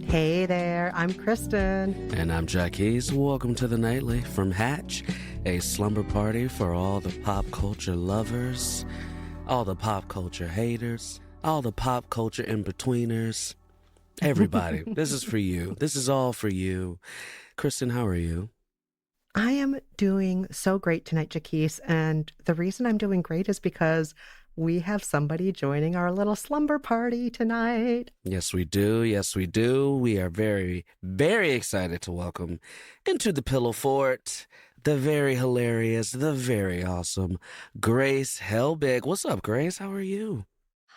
Hey there, I'm Kristen. And I'm Jacquis. Welcome to the Nightly from Hatch, a slumber party for all the pop culture lovers, all the pop culture haters, all the pop culture in-betweeners. Everybody, this is for you. This is all for you. Kristen, how are you? I am doing so great tonight, Jacquis, and the reason I'm doing great is because we have somebody joining our little slumber party tonight. Yes, we do. Yes, we do. We are very, very excited to welcome into the Pillow Fort the very hilarious, the very awesome Grace Helbig. What's up, Grace? How are you?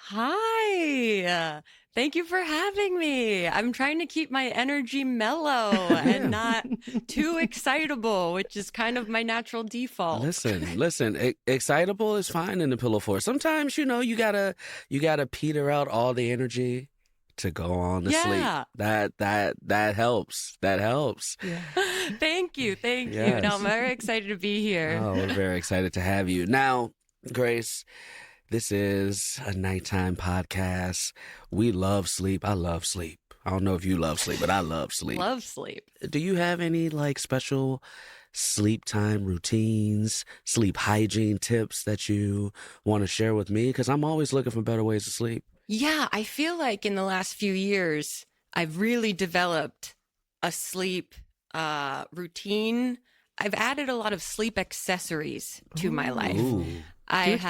Hi. Thank you for having me. I'm trying to keep my energy mellow and not too excitable, which is kind of my natural default. Listen. Excitable is fine in the Pillow Fort. Sometimes, you gotta peter out all the energy to go on to sleep. That helps. That helps. Yeah. Thank you. Yes. No, I'm very excited to be here. Oh, we're very excited to have you. Now, Grace, this is a nighttime podcast. We love sleep. I love sleep. I don't know if you love sleep, but I love sleep. Love sleep. Do you have any special sleep time routines, sleep hygiene tips that you want to share with me? Because I'm always looking for better ways to sleep. Yeah, I feel like in the last few years, I've really developed a sleep routine. I've added a lot of sleep accessories to my life. Ooh. I'm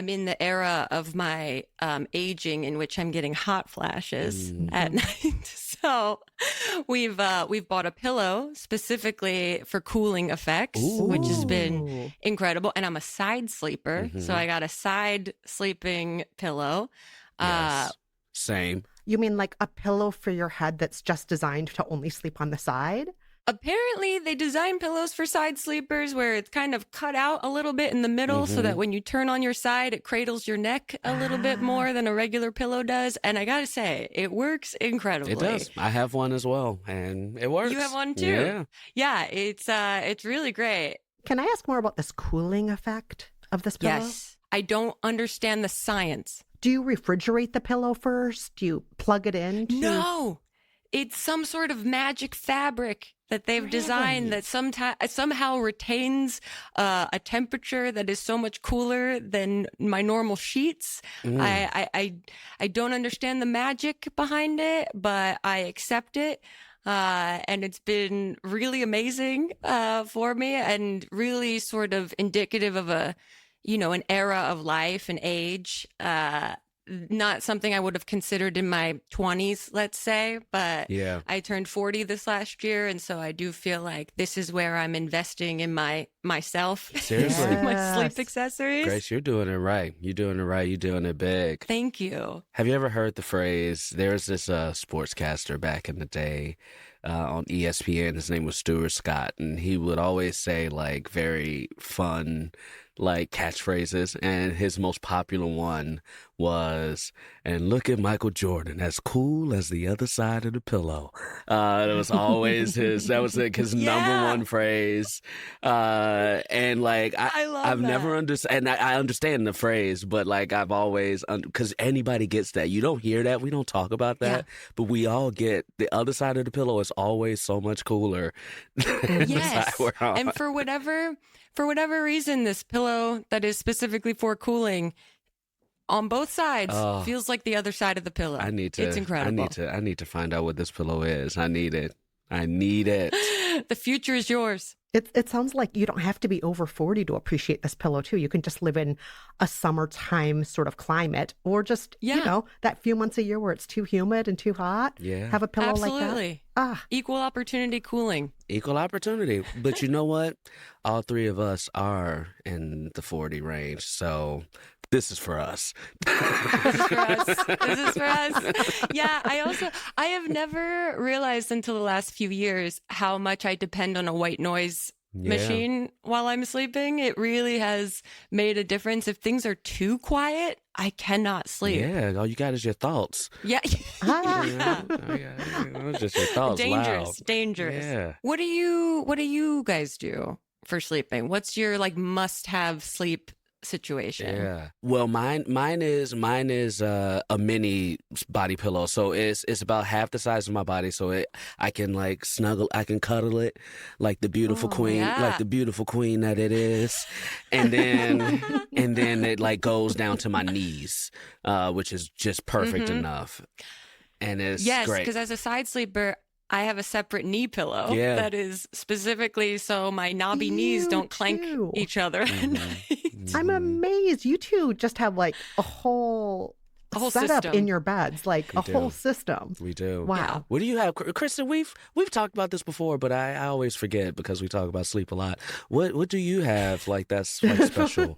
in the era of my aging in which I'm getting hot flashes at night. So we've bought a pillow specifically for cooling effects, which has been incredible. And I'm a side sleeper, so I got a side sleeping pillow. Yes. Same. You mean like a pillow for your head that's just designed to only sleep on the side? Apparently, they design pillows for side sleepers where it's kind of cut out a little bit in the middle so that when you turn on your side, it cradles your neck a little bit more than a regular pillow does. And I gotta say, it works incredibly. It does. I have one as well, and it works. You have one too? Yeah. Yeah, it's really great. Can I ask more about this cooling effect of this pillow? Yes. I don't understand the science. Do you refrigerate the pillow first? Do you plug it in? No. It's some sort of magic fabric that they've designed that somehow retains a temperature that is so much cooler than my normal sheets. I don't understand the magic behind it, but I accept it. And it's been really amazing for me and really sort of indicative of an era of life and age. Not something I would have considered in my 20s, let's say, but yeah. I turned 40 this last year, and so I do feel like this is where I'm investing in myself. Seriously. My sleep accessories. Grace, you're doing it right. You're doing it right. You're doing it big. Thank you. Have you ever heard the phrase, there's this sportscaster back in the day on ESPN, his name was Stuart Scott, and he would always say very fun catchphrases, and his most popular one was, and look at Michael Jordan, as cool as the other side of the pillow. That was always his number one phrase. And I've never understood, and I understand the phrase, but I've always, because anybody gets that. You don't hear that. We don't talk about that, but we all get the other side of the pillow is always so much cooler. Yes. And for whatever reason, this pillow that is specifically for cooling on both sides feels like the other side of the pillow. It's incredible. I need to find out what this pillow is. I need it. The future is yours. It sounds like you don't have to be over 40 to appreciate this pillow, too. You can just live in a summertime sort of climate or just, that few months a year where it's too humid and too hot. Yeah. Have a pillow like that. Absolutely. Equal opportunity cooling. Equal opportunity. But you know what? All three of us are in the 40 range. So this is for us. This is for us. Yeah, I have never realized until the last few years how much I depend on a white noise machine while I'm sleeping. It really has made a difference. If things are too quiet, I cannot sleep. Yeah, all you got is your thoughts. Yeah. It's just your thoughts. Dangerous. Yeah. What do you guys do for sleeping? What's your must-have sleep situation. Yeah. Well, mine is a mini body pillow. So it's about half the size of my body. So I can like snuggle, I can cuddle it like the beautiful queen, like the beautiful queen that it is. And then it like goes down to my knees, which is just perfect enough. And it's great. Because as a side sleeper, I have a separate knee pillow that is specifically so my knobby knees don't clank each other at night. I'm amazed. You two just have like a whole setup system in your beds, like We a do. whole system. We do. Wow. Yeah. What do you have, Kristen? We've talked about this before, but I always forget because we talk about sleep a lot. What do you have like that's like special?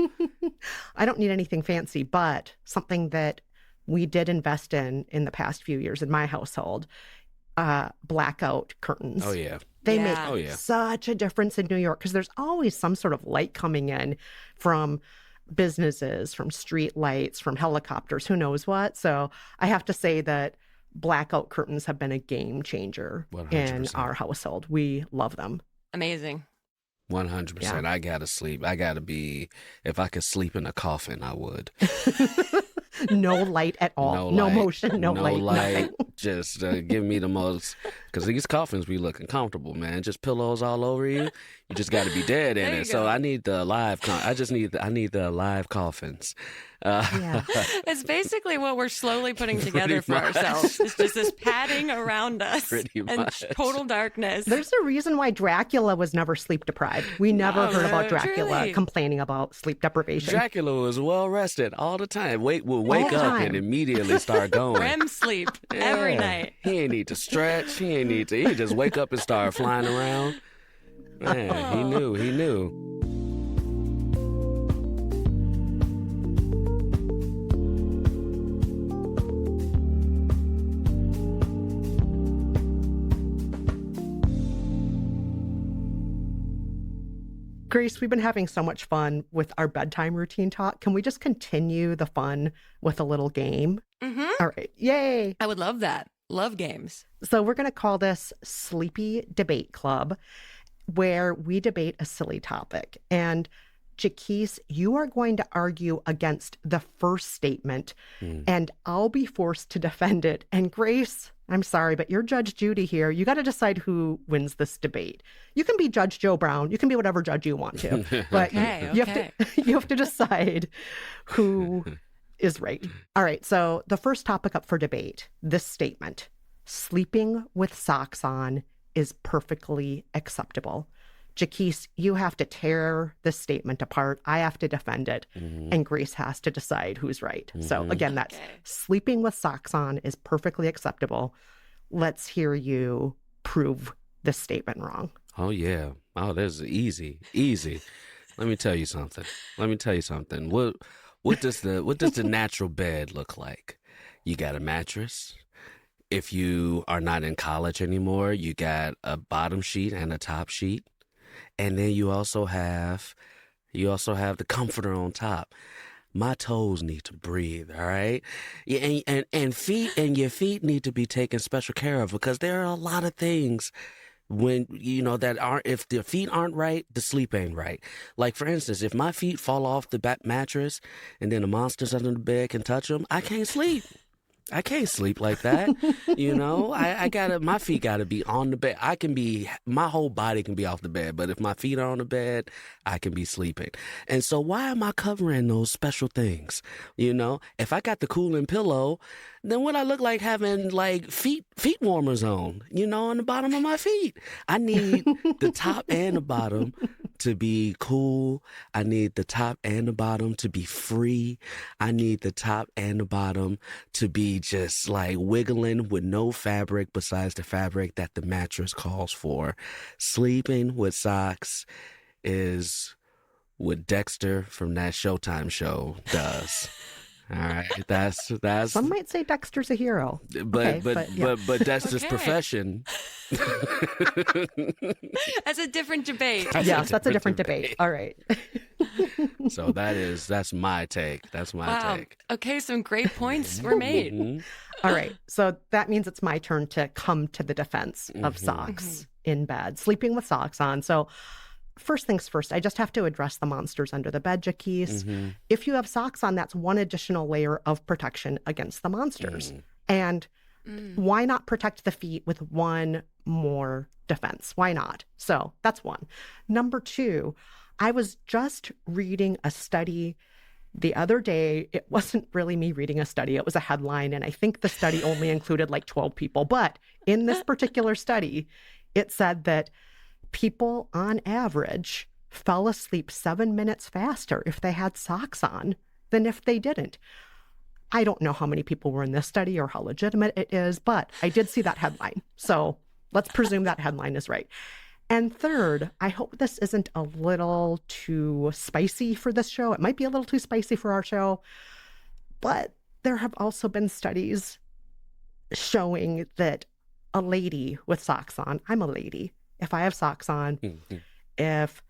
I don't need anything fancy, but something that we did invest in the past few years in my household, blackout curtains. Oh yeah. They Yeah. make such a difference in New York because there's always some sort of light coming in from businesses, from street lights, from helicopters, who knows what. So I have to say that blackout curtains have been a game changer 100%. in our household. We love them. Amazing. 100%. I gotta sleep. I gotta be. If I could sleep in a coffin, I would. No light at all. No light, motion, no light. Nothing. Just give me the most. Because these coffins be looking comfortable, man. Just pillows all over you. You just got to be dead in There it. you So go. I need the live. I need the live coffins. Yeah. It's basically what we're slowly putting together Pretty for much. ourselves. It's just this padding around us Pretty and much. total darkness. There's a reason why Dracula was never sleep deprived. We never heard about Dracula truly. complaining about sleep deprivation. Dracula was well rested all the time. Will wake All the up time. and immediately start going. REM sleep every Yeah. night. He ain't need to stretch. He just wake up and start flying around. Man, he knew. Grace, we've been having so much fun with our bedtime routine talk. Can we just continue the fun with a little game? Mm-hmm. All right. Yay. I would love that. Love games. So we're going to call this Sleepy Debate Club, where we debate a silly topic. And Jacquis, you are going to argue against the first statement, and I'll be forced to defend it. And Grace, I'm sorry, but you're Judge Judy here. You got to decide who wins this debate. You can be Judge Joe Brown. You can be whatever judge you want to, but Okay, you have to decide who is right. All right. So the first topic up for debate, this statement: sleeping with socks on is perfectly acceptable. Jacquis, you have to tear this statement apart. I have to defend it. And Grace has to decide who's right. So again, that's sleeping with socks on is perfectly acceptable. Let's hear you prove this statement wrong. Oh yeah. Oh, this is easy. Let me tell you something. What does the natural bed look like? You got a mattress. If you are not in college anymore, you got a bottom sheet and a top sheet. And then you also have the comforter on top. My toes need to breathe, all right? Yeah, and your feet need to be taken special care of because there are a lot of things when that aren't, if the feet aren't right, the sleep ain't right. Like for instance, if my feet fall off the mattress and then the monsters under the bed can touch them, I can't sleep. I can't sleep like that. My feet gotta be on the bed. My whole body can be off the bed, but if my feet are on the bed, I can be sleeping. And so why am I covering those special things? If I got the cooling pillow, then what I look like having like feet warmers on, on the bottom of my feet. I need the top and the bottom to be cool. I need the top and the bottom to be free. I need the top and the bottom to be just like wiggling with no fabric besides the fabric that the mattress calls for. Sleeping with socks is what Dexter from that Showtime show does. All right, that's. Some might say Dexter's a hero. But yeah. but Dexter's Okay. profession. That's a different debate. Yes, that's a different debate. All right. So that's my take. That's my Wow. take. Okay, some great points were made. Mhm. All right. So that means it's my turn to come to the defense of socks in bed, sleeping with socks on. So first things first, I just have to address the monsters under the bed, Jacquis. If you have socks on, that's one additional layer of protection against the monsters. And why not protect the feet with one more defense? Why not? So that's one. Number two, I was just reading a study the other day. It wasn't really me reading a study. It was a headline. And I think the study only included like 12 people. But in this particular study, it said that people on average fell asleep 7 minutes faster if they had socks on than if they didn't. I don't know how many people were in this study or how legitimate it is, but I did see that headline. So let's presume that headline is right. And third, I hope this isn't a little too spicy for this show. It might be a little too spicy for our show, but there have also been studies showing that a lady with socks on, I'm a lady, if I have socks on, if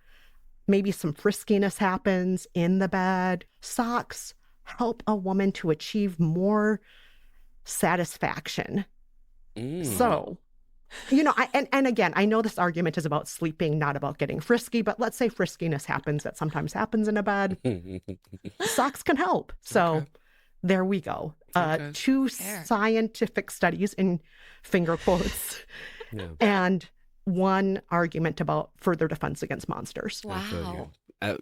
maybe some friskiness happens in the bed, socks help a woman to achieve more satisfaction. So, you know, and again, I know this argument is about sleeping, not about getting frisky, but let's say friskiness happens. That sometimes happens in a bed. Socks can help. So there we go. Two scientific studies in finger quotes and one argument about further defense against monsters. Wow.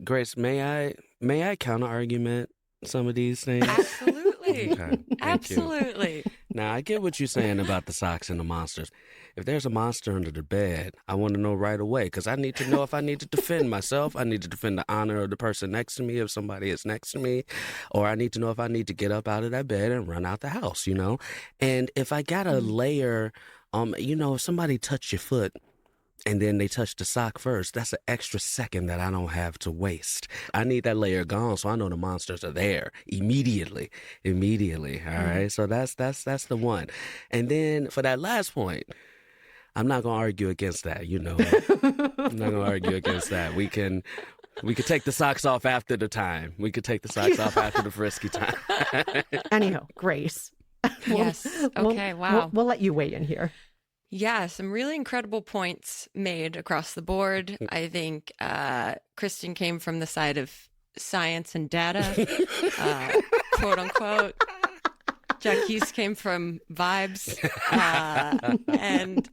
Grace, may I counter argument some of these things? Absolutely. Okay, Absolutely. Now, I get what you're saying about the socks and the monsters. If there's a monster under the bed, I want to know right away, because I need to know if I need to defend myself. I need to defend the honor of the person next to me if somebody is next to me, or I need to know if I need to get up out of that bed and run out the house, you know? And if I got a layer, you know, if somebody touched your foot, and then they touch the sock first, that's an extra second that I don't have to waste. I need that layer gone so I know the monsters are there immediately. All right? So that's the one. And then for that last point, I'm not going to argue against that, you know. I'm not going to argue against that. We could take the socks off after the time. We could take the socks off after the frisky time. Anyhow, Grace. Yes. Okay, wow. We'll let you weigh in here. Yeah, some really incredible points made across the board. I think Kristen came from the side of science and data, quote unquote. Jacquis came from vibes. And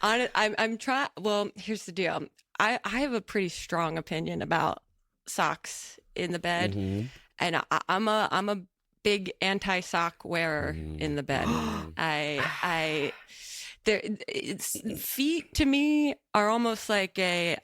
I'm trying. Well, here's the deal. I have a pretty strong opinion about socks in the bed, and I'm a big anti-sock wearer in the bed. Feet to me are almost like a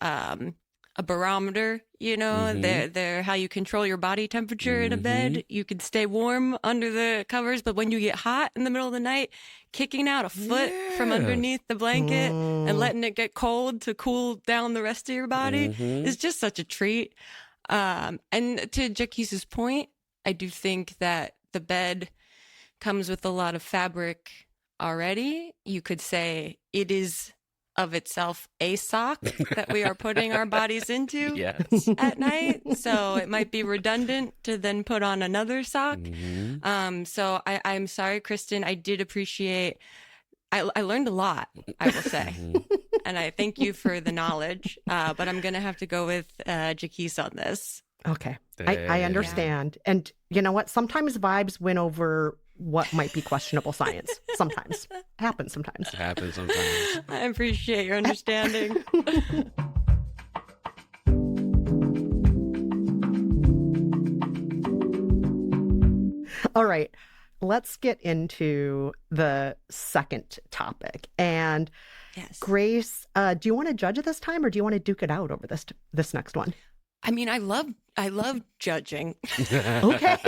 barometer, you know. They're how you control your body temperature in a bed. You can stay warm under the covers, but when you get hot in the middle of the night, kicking out a foot from underneath the blanket and letting it get cold to cool down the rest of your body is just such a treat. And to Jacquis' point, I do think that the bed comes with a lot of fabric already. You could say it is of itself a sock that we are putting our bodies into at night. So it might be redundant to then put on another sock. So I'm sorry, Kristen. I did appreciate, I learned a lot, I will say. And I thank you for the knowledge. But I'm going to have to go with Jacquis on this. Okay. I understand. And you know what? Sometimes vibes win over what might be questionable science. Sometimes. Happens sometimes. I appreciate your understanding. All right. Let's get into the second topic. And Grace, do you want to judge it this time, or do you want to duke it out over this next one? I mean, I love judging. Okay.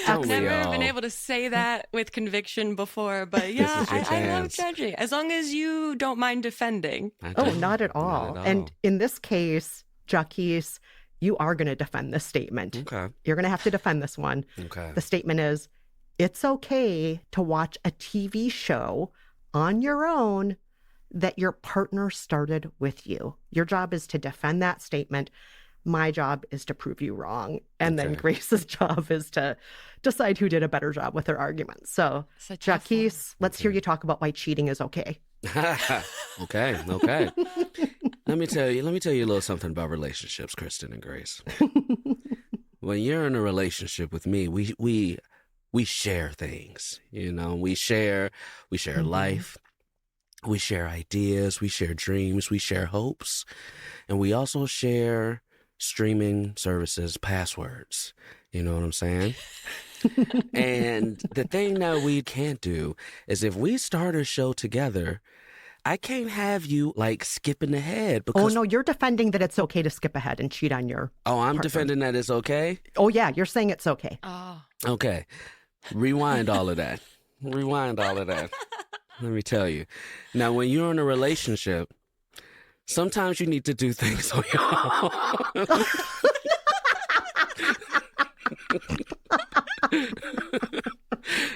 I've never been able to say that with conviction before, but yeah, I love judging. As long as you don't mind defending. Oh, not at all. And in this case, Jacquis, you are going to defend this statement. Okay. You're going to have to defend this one. Okay. The statement is, it's okay to watch a TV show on your own that your partner started with you. Your job is to defend that statement. My job is to prove you wrong. And then Grace's job is to decide who did a better job with her argument. So, Jacquis, let's hear you talk about why cheating is okay. Okay, okay. Let me tell you a little something about relationships, Kristen and Grace. When you're in a relationship with me, we share things. You know, we share life, we share ideas, we share dreams, we share hopes, and we also share streaming services passwords. You know what I'm saying? And the thing that we can't do is if we start a show together, I can't have you like skipping ahead Oh, because no, you're defending that it's okay to skip ahead and cheat on your I'm partner. defending that it's okay. Oh, yeah, you're saying it's okay. Oh. Okay. Rewind all of that. Rewind all of that. Let me tell you. Now, when you're in a relationship, sometimes you need to do things on your own.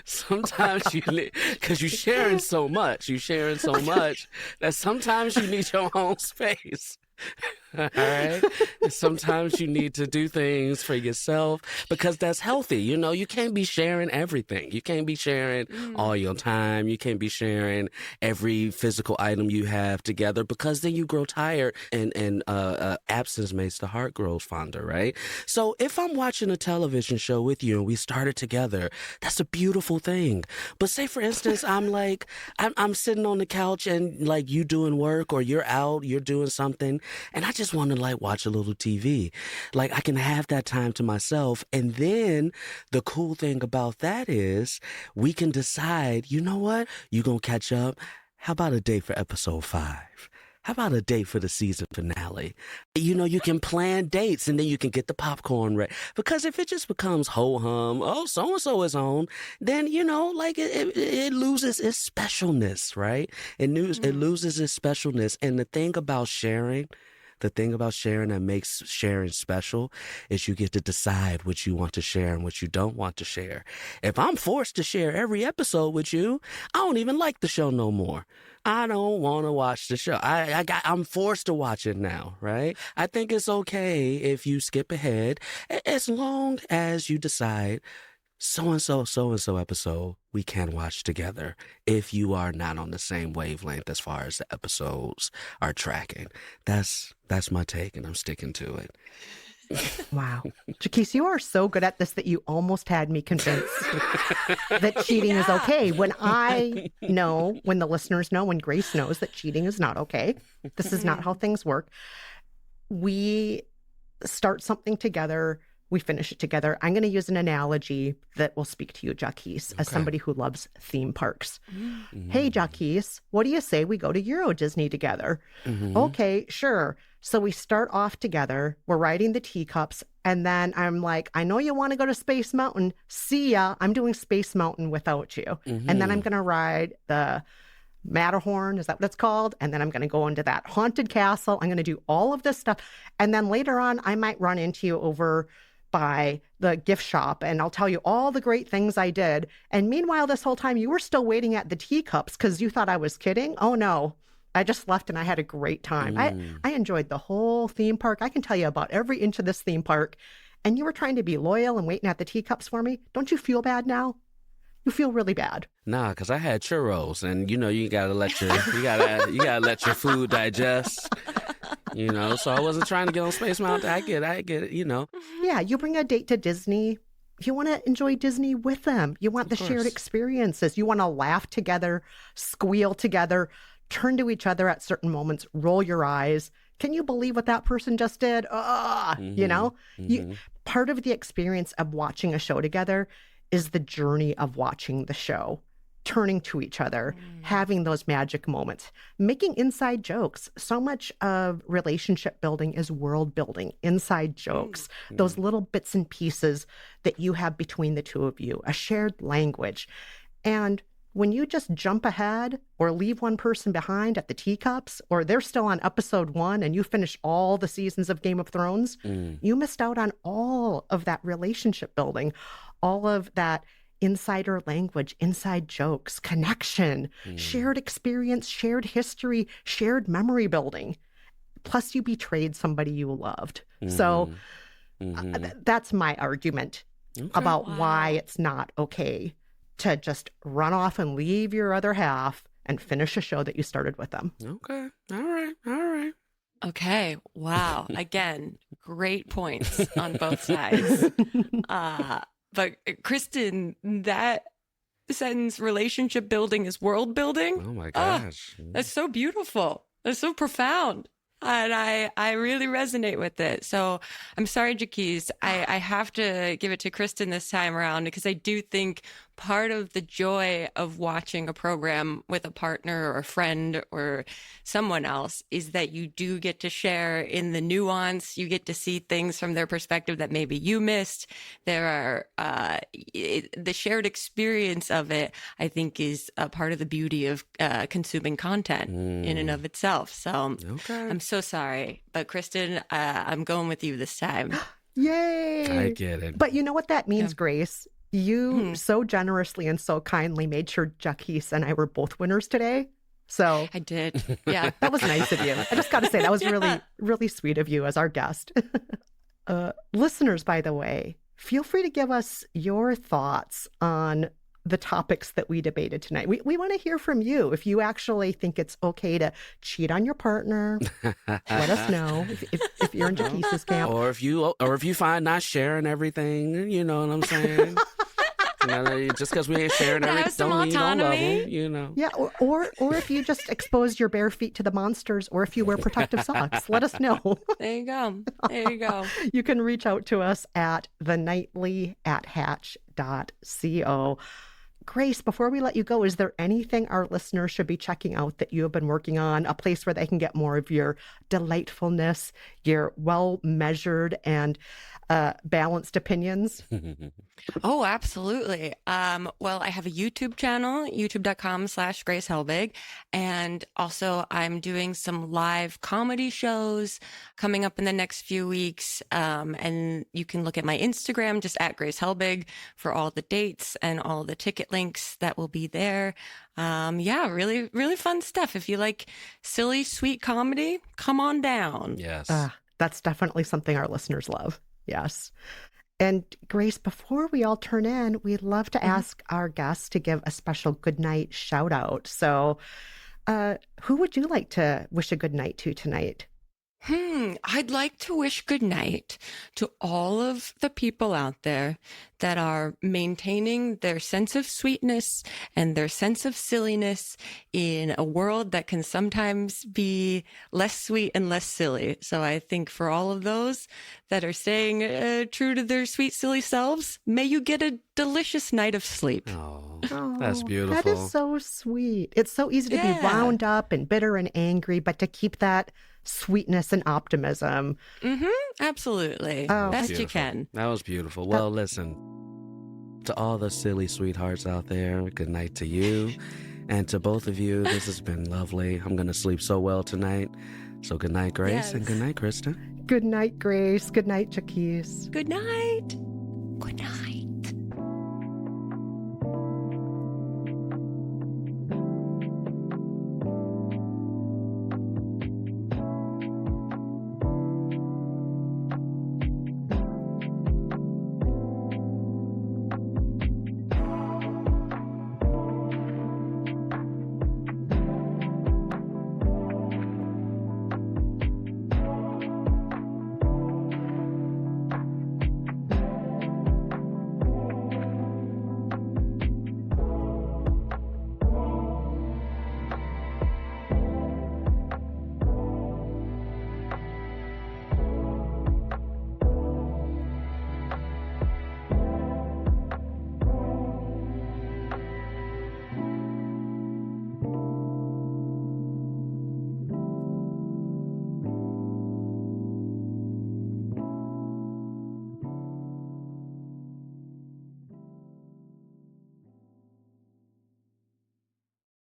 Sometimes you need, because you're sharing so much that sometimes you need your own space. All right. Sometimes you need to do things for yourself because that's healthy. You know, you can't be sharing everything. You can't be sharing all your time. You can't be sharing every physical item you have together because then you grow tired and absence makes the heart grow fonder, right? So if I'm watching a television show with you and we started together, that's a beautiful thing. But say, for instance, I'm sitting on the couch and like you doing work or you're out, you're doing something, and I just want to like watch a little TV. Like I can have that time to myself. And then the cool thing about that is we can decide, you know what? You're going to catch up. How about a date for episode 5? How about a date for the season finale? You know, you can plan dates and then you can get the popcorn ready. Because if it just becomes ho-hum, oh, so-and-so is on, then, you know, like it loses its specialness, right? It loses its specialness. And the thing about sharing that makes sharing special is you get to decide what you want to share and what you don't want to share. If I'm forced to share every episode with you, I don't even like the show no more. I don't want to watch the show. I'm forced to watch it now, right? I think it's okay if you skip ahead as long as you decide so-and-so episode we can watch together if you are not on the same wavelength as far as the episodes are tracking. That's my take, and I'm sticking to it. Wow. Jacquis, you are so good at this that you almost had me convinced that cheating is okay. When I know, when the listeners know, when Grace knows that cheating is not okay, this is not how things work. We start something together. We finish it together. I'm going to use an analogy that will speak to you, Jacquis, as somebody who loves theme parks. Hey, Jacquis, what do you say we go to Euro Disney together? Okay, sure. So we start off together. We're riding the teacups. And then I'm like, I know you want to go to Space Mountain. See ya. I'm doing Space Mountain without you. And then I'm going to ride the Matterhorn, is that what it's called? And then I'm going to go into that haunted castle. I'm going to do all of this stuff. And then later on, I might run into you over by the gift shop and I'll tell you all the great things I did. And meanwhile, this whole time you were still waiting at the teacups because you thought I was kidding. Oh no, I just left and I had a great time. I enjoyed the whole theme park. I can tell you about every inch of this theme park. And you were trying to be loyal and waiting at the teacups for me. Don't you feel bad now? You feel really bad. Nah, because I had churros and you know you gotta let your let your food digest. You know, so I wasn't trying to get on Space Mountain. I get it, you know. Yeah, you bring a date to Disney. You want to enjoy Disney with them. You want the shared experiences. You want to laugh together, squeal together, turn to each other at certain moments, roll your eyes. Can you believe what that person just did? You know, part of the experience of watching a show together is the journey of watching the show. Turning to each other, having those magic moments, making inside jokes. So much of relationship building is world building, inside jokes, those little bits and pieces that you have between the two of you, a shared language. And when you just jump ahead or leave one person behind at the teacups, or they're still on episode 1 and you finish all the seasons of Game of Thrones, you missed out on all of that relationship building, all of that insider language, inside jokes, connection, shared experience, shared history, shared memory building. Plus, you betrayed somebody you loved. So that's my argument about why it's not okay to just run off and leave your other half and finish a show that you started with them. Okay. All right. All right. Okay. Wow. Again, great points on both sides. But Kristen, that sentence, relationship building is world building. Oh my gosh. That's so beautiful. That's so profound. And I really resonate with it. So I'm sorry, Jacquis. I have to give it to Kristen this time around because I do think part of the joy of watching a program with a partner or a friend or someone else is that you do get to share in the nuance. You get to see things from their perspective that maybe you missed. There are the shared experience of it, I think, is a part of the beauty of consuming content in and of itself. So I'm so sorry, but Kristen, I'm going with you this time. Yay! I get it. But you know what that means, Grace? You so generously and so kindly made sure Jacquis and I were both winners today. So I did. Yeah. That was nice of you. I just got to say, that was really, really sweet of you as our guest. Listeners, by the way, feel free to give us your thoughts on the topics that we debated tonight. We want to hear from you. If you actually think it's okay to cheat on your partner, let us know if you're in Jacquis' camp. Or if you find not sharing everything, you know what I'm saying? You know, just because we ain't sharing everything, don't mean you don't love them, you know. Yeah, or if you just expose your bare feet to the monsters, or if you wear protective socks, let us know. There you go. There you go. You can reach out to us at thenightly@hatch.co. Grace, before we let you go, is there anything our listeners should be checking out that you have been working on, a place where they can get more of your delightfulness, your well-measured and balanced opinions? Oh, absolutely. Well, I have a YouTube channel, youtube.com/Grace Helbig. And also I'm doing some live comedy shows coming up in the next few weeks. And you can look at my Instagram, just at Grace Helbig, for all the dates and all the ticket links that will be there. Yeah, really, really fun stuff. If you like silly, sweet comedy, come on down. Yes. That's definitely something our listeners love. Yes. And Grace, before we all turn in, we'd love to ask our guests to give a special goodnight shout out. So who would you like to wish a good night to tonight? I'd like to wish good night to all of the people out there that are maintaining their sense of sweetness and their sense of silliness in a world that can sometimes be less sweet and less silly. So I think for all of those that are staying true to their sweet, silly selves, may you get a delicious night of sleep. Oh, that's beautiful. That is so sweet. It's so easy to be wound up and bitter and angry, but to keep that sweetness and optimism. Absolutely. Oh, Best beautiful. you can. That was beautiful. Well, listen, to all the silly sweethearts out there, good night to you. And to both of you, this has been lovely. I'm going to sleep so well tonight. So good night, Grace, and good night, Kristen. Good night, Grace. Good night, Jacquis. Good night. Good night.